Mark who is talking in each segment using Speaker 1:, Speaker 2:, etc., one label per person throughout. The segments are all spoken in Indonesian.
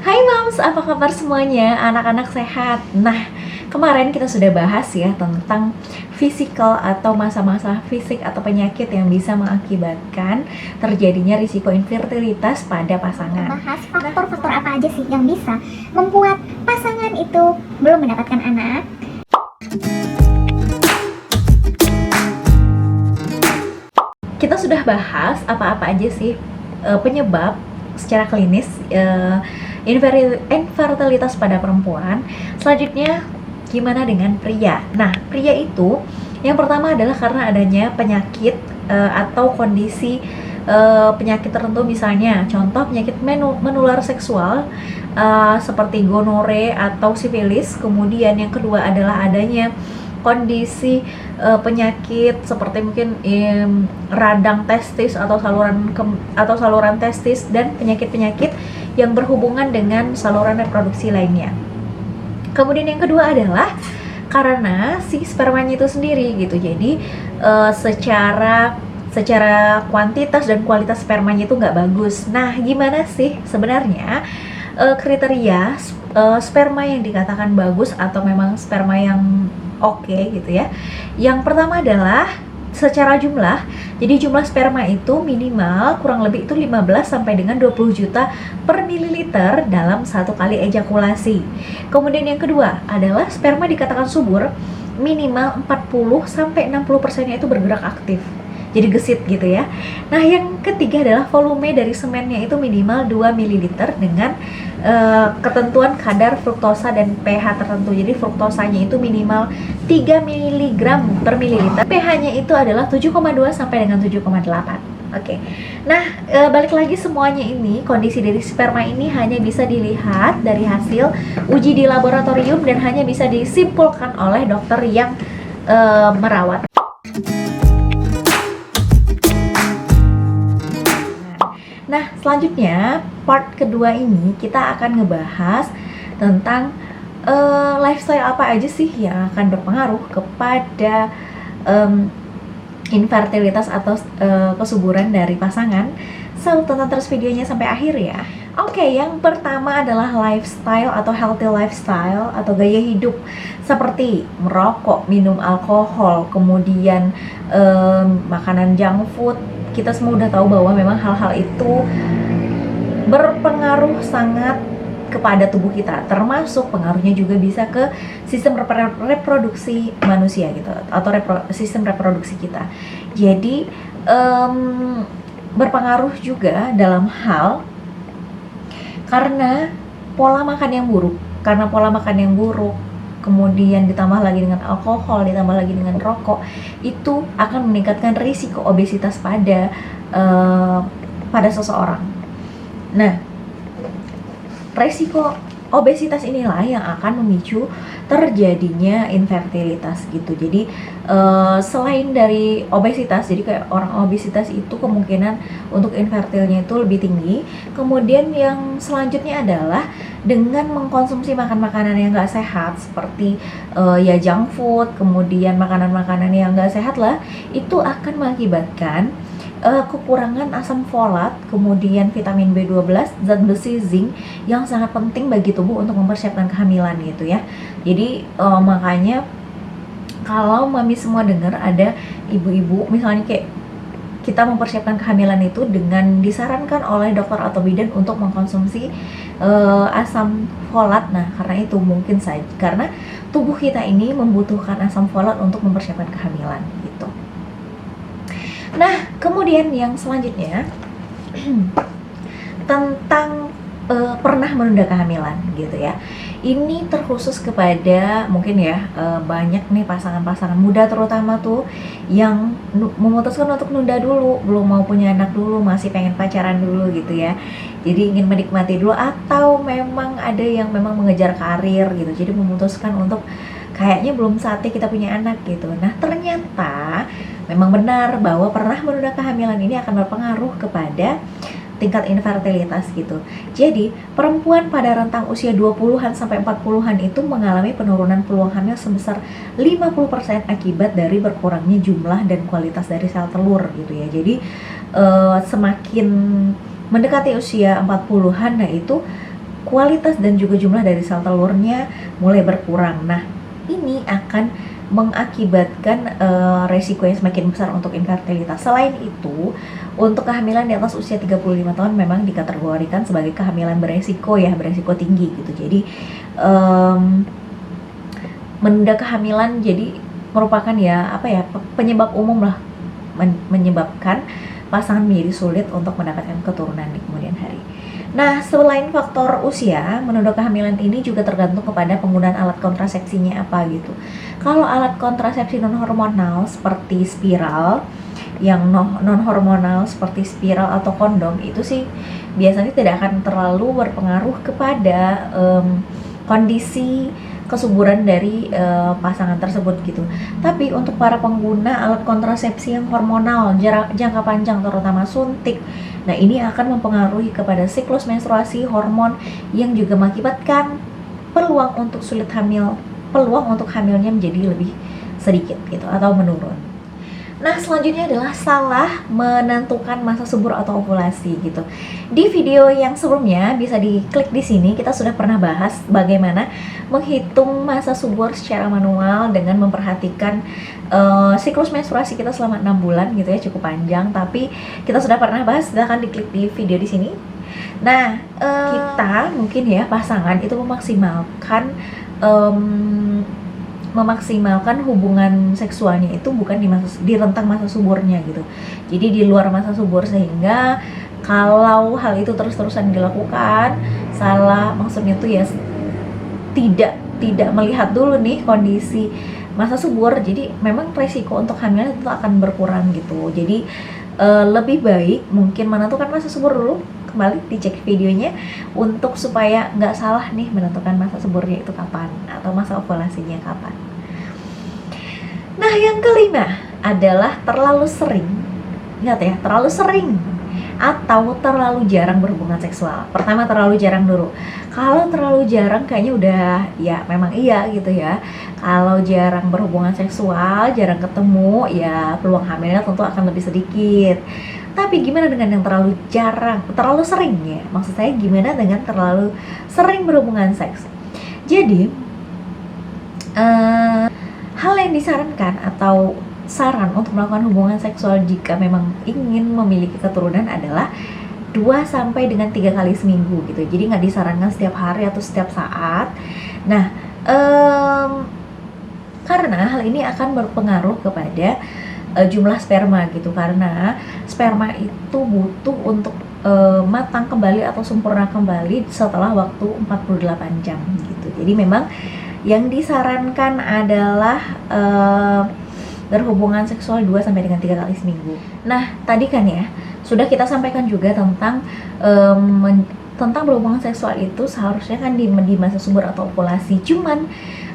Speaker 1: Hai Moms, apa kabar semuanya? Anak-anak sehat? Nah, kemarin kita sudah bahas ya tentang fisikal atau masa-masa fisik atau penyakit yang bisa mengakibatkan terjadinya risiko infertilitas pada pasangan.
Speaker 2: Bahas faktor-faktor apa aja sih yang bisa membuat pasangan itu belum mendapatkan anak.
Speaker 1: Kita sudah bahas apa-apa aja sih penyebab secara klinis infertilitas pada perempuan. Selanjutnya, gimana dengan pria? Nah, pria itu yang pertama adalah karena adanya penyakit atau kondisi penyakit tertentu, misalnya contoh penyakit menular seksual seperti gonore atau sifilis. Kemudian yang kedua adalah adanya kondisi penyakit seperti mungkin radang testis atau saluran testis, dan penyakit-penyakit yang berhubungan dengan saluran reproduksi lainnya. Kemudian yang kedua adalah karena si spermanya itu sendiri gitu. Jadi secara kuantitas dan kualitas spermanya itu nggak bagus. Nah, gimana sih sebenarnya kriteria sperma yang dikatakan bagus atau memang sperma yang oke gitu ya? Yang pertama adalah secara jumlah. Jadi jumlah sperma itu minimal kurang lebih itu 15 sampai dengan 20 juta per mililiter dalam satu kali ejakulasi. Kemudian yang kedua adalah sperma dikatakan subur minimal 40 sampai 60%-nya itu bergerak aktif. Jadi gesit gitu ya. Nah, yang ketiga adalah volume dari semennya itu minimal 2 ml dengan ketentuan kadar fruktosa dan pH tertentu. Jadi fruktosanya itu minimal 3 mg per mililiter. pH-nya itu adalah 7,2 sampai dengan 7,8. Oke. Nah, balik lagi, semuanya ini kondisi dari sperma ini hanya bisa dilihat dari hasil uji di laboratorium dan hanya bisa disimpulkan oleh dokter yang merawat. Nah, selanjutnya part kedua ini kita akan ngebahas tentang lifestyle apa aja sih yang akan berpengaruh kepada infertilitas atau kesuburan dari pasangan. So, tonton terus videonya sampai akhir ya. Oke, yang pertama adalah lifestyle atau healthy lifestyle atau gaya hidup seperti merokok, minum alkohol, kemudian makanan junk food. Kita semua udah tahu bahwa memang hal-hal itu berpengaruh sangat kepada tubuh kita, termasuk pengaruhnya juga bisa ke sistem reproduksi manusia gitu, atau sistem reproduksi kita. Jadi berpengaruh juga dalam hal karena pola makan yang buruk, kemudian ditambah lagi dengan alkohol, ditambah lagi dengan rokok, itu akan meningkatkan risiko obesitas pada seseorang. Nah, risiko obesitas inilah yang akan memicu terjadinya infertilitas gitu. Jadi selain dari obesitas, jadi kayak orang obesitas itu kemungkinan untuk infertilnya itu lebih tinggi. Kemudian yang selanjutnya adalah dengan mengkonsumsi makanan-makanan yang nggak sehat seperti ya junk food, kemudian makanan-makanan yang nggak sehat lah, itu akan mengakibatkan kekurangan asam folat, kemudian vitamin B12, zat besi, zinc yang sangat penting bagi tubuh untuk mempersiapkan kehamilan gitu ya. Jadi makanya kalau mami semua dengar ada ibu-ibu misalnya kayak kita mempersiapkan kehamilan itu dengan disarankan oleh dokter atau bidan untuk mengkonsumsi asam folat. Nah, karena itu mungkin saja karena tubuh kita ini membutuhkan asam folat untuk mempersiapkan kehamilan gitu. Nah, kemudian yang selanjutnya tentang pernah menunda kehamilan gitu ya. Ini terkhusus kepada mungkin ya banyak nih pasangan-pasangan muda terutama tuh yang memutuskan untuk nunda dulu, belum mau punya anak dulu, masih pengen pacaran dulu gitu ya. Jadi ingin menikmati dulu, atau memang ada yang memang mengejar karir gitu. Jadi memutuskan untuk kayaknya belum saatnya kita punya anak gitu. Nah, ternyata memang benar bahwa pernah menunda kehamilan ini akan berpengaruh kepada tingkat infertilitas gitu. Jadi, perempuan pada rentang usia 20-an sampai 40-an itu mengalami penurunan peluang hamil sebesar 50% akibat dari berkurangnya jumlah dan kualitas dari sel telur gitu ya. Jadi, semakin mendekati usia 40-an, nah itu kualitas dan juga jumlah dari sel telurnya mulai berkurang. Nah, ini akan mengakibatkan resiko yang semakin besar untuk infertilitas. Selain itu, untuk kehamilan di atas usia 35 tahun memang dikategorikan sebagai kehamilan beresiko ya, beresiko tinggi gitu. Jadi menunda kehamilan jadi merupakan ya apa ya, penyebab umum lah, menyebabkan pasangan menjadi sulit untuk mendapatkan keturunan di kemudian hari. Nah, selain faktor usia, menunda kehamilan ini juga tergantung kepada penggunaan alat kontrasepsinya apa gitu. Kalau alat kontrasepsi non hormonal seperti spiral, yang non hormonal seperti spiral atau kondom itu sih biasanya tidak akan terlalu berpengaruh kepada kondisi kesuburan dari pasangan tersebut gitu. Tapi untuk para pengguna alat kontrasepsi yang hormonal jangka panjang terutama suntik, nah ini akan mempengaruhi kepada siklus menstruasi, hormon yang juga mengakibatkan peluang untuk hamilnya menjadi lebih sedikit gitu atau menurun. Nah, selanjutnya adalah salah menentukan masa subur atau ovulasi gitu. Di video yang sebelumnya bisa diklik di sini, kita sudah pernah bahas bagaimana menghitung masa subur secara manual dengan memperhatikan siklus menstruasi kita selama 6 bulan gitu ya, cukup panjang, tapi kita sudah pernah bahas, silahkan diklik di video di sini. Nah, kita mungkin ya pasangan itu memaksimalkan hubungan seksualnya itu bukan di rentang masa suburnya gitu. Jadi di luar masa subur, sehingga kalau hal itu terus-terusan dilakukan salah, maksudnya tuh ya tidak melihat dulu nih kondisi masa subur, jadi memang resiko untuk hamil itu akan berkurang gitu. Jadi lebih baik mungkin menentukan masa subur dulu, kembali dicek videonya untuk supaya nggak salah nih menentukan masa suburnya itu kapan atau masa ovulasinya kapan. Nah, yang kelima adalah terlalu sering. Ingat ya, terlalu sering atau terlalu jarang berhubungan seksual. Pertama, terlalu jarang dulu. Kalau terlalu jarang kayaknya udah ya memang iya gitu ya. Kalau jarang berhubungan seksual, jarang ketemu, ya peluang hamilnya tentu akan lebih sedikit. Tapi gimana dengan yang terlalu sering ya? Maksud saya gimana dengan terlalu sering berhubungan seks? Jadi, hal yang disarankan atau saran untuk melakukan hubungan seksual jika memang ingin memiliki keturunan adalah 2 sampai dengan 3 kali seminggu gitu. Jadi nggak disarankan setiap hari atau setiap saat. Nah, karena hal ini akan berpengaruh kepada jumlah sperma gitu, karena sperma itu butuh untuk matang kembali atau sempurna kembali setelah waktu 48 jam gitu. Jadi memang yang disarankan adalah berhubungan seksual 2 sampai dengan 3 kali seminggu. Nah, tadi kan ya sudah kita sampaikan juga tentang berhubungan seksual itu seharusnya kan di masa subur atau ovulasi. Cuman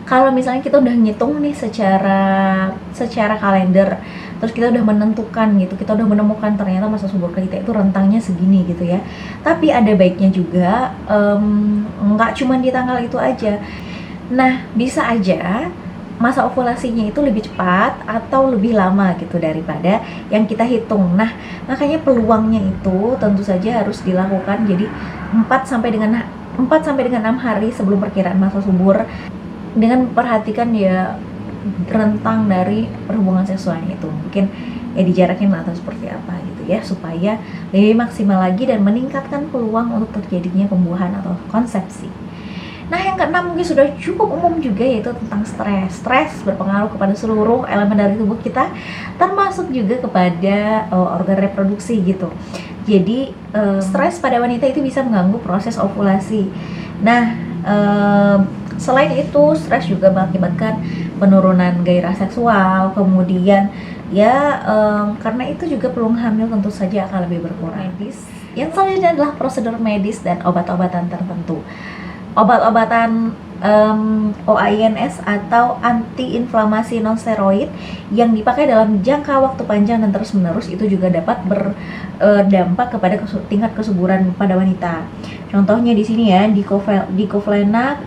Speaker 1: kalau misalnya kita udah ngitung nih secara kalender, terus kita udah menentukan gitu, kita udah menemukan ternyata masa subur kita itu rentangnya segini gitu ya. Tapi ada baiknya juga nggak cuma di tanggal itu aja. Nah, bisa aja masa ovulasinya itu lebih cepat atau lebih lama gitu daripada yang kita hitung. Nah, makanya peluangnya itu tentu saja harus dilakukan jadi 4 sampai dengan 6 hari sebelum perkiraan masa subur, dengan memperhatikan ya rentang dari perhubungan seksualnya itu. Mungkin ya dijarakin atau seperti apa gitu ya, supaya lebih maksimal lagi dan meningkatkan peluang untuk terjadinya pembuahan atau konsepsi. Nah, yang keenam mungkin sudah cukup umum juga, yaitu tentang stres. Stres berpengaruh kepada seluruh elemen dari tubuh kita, termasuk juga kepada organ reproduksi gitu. Jadi stres pada wanita itu bisa mengganggu proses ovulasi. Nah, selain itu stres juga mengakibatkan penurunan gairah seksual, kemudian ya karena itu juga peluang hamil tentu saja akan lebih berkurang. Yang selanjutnya adalah prosedur medis dan obat-obatan tertentu. Obat-obatan OAINS atau antiinflamasi non-steroid yang dipakai dalam jangka waktu panjang dan terus-menerus itu juga dapat berdampak kepada tingkat kesuburan pada wanita. Contohnya di sini ya, diclofenac,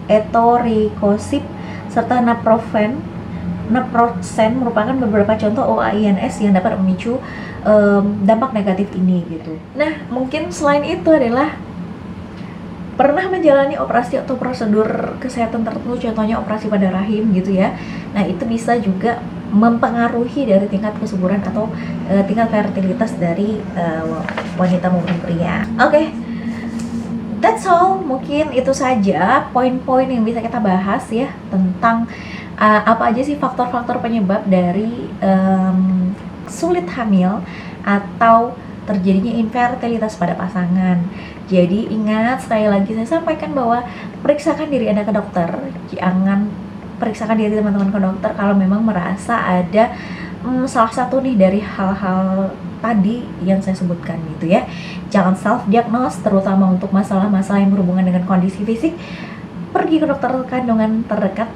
Speaker 1: etorikosib, serta naproxen merupakan beberapa contoh OAINS yang dapat memicu dampak negatif ini gitu. Nah, mungkin selain itu adalah pernah menjalani operasi atau prosedur kesehatan tertentu, contohnya operasi pada rahim gitu ya. Nah, itu bisa juga mempengaruhi dari tingkat kesuburan atau tingkat fertilitas dari wanita maupun pria. Oke, that's all. Mungkin itu saja poin-poin yang bisa kita bahas ya tentang apa aja sih faktor-faktor penyebab dari sulit hamil atau terjadinya infertilitas pada pasangan. Jadi ingat, sekali lagi saya sampaikan bahwa periksakan diri Anda ke dokter. Jangan periksakan diri teman-teman ke dokter kalau memang merasa ada salah satu nih dari hal-hal tadi yang saya sebutkan gitu ya. Jangan self-diagnose, terutama untuk masalah-masalah yang berhubungan dengan kondisi fisik. Pergi ke dokter kandungan terdekat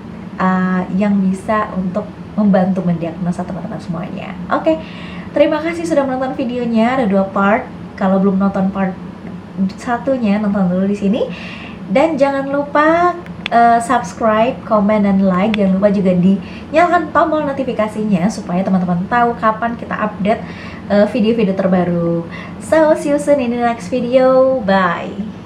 Speaker 1: yang bisa untuk membantu mendiagnosa teman-teman semuanya. Oke, terima kasih sudah menonton videonya. Ada 2 part. Kalau belum nonton part satunya, nonton dulu di sini. Dan jangan lupa subscribe, comment, dan like. Jangan lupa juga dinyalakan tombol notifikasinya supaya teman-teman tahu kapan kita update video-video terbaru. So, see you soon in the next video. Bye.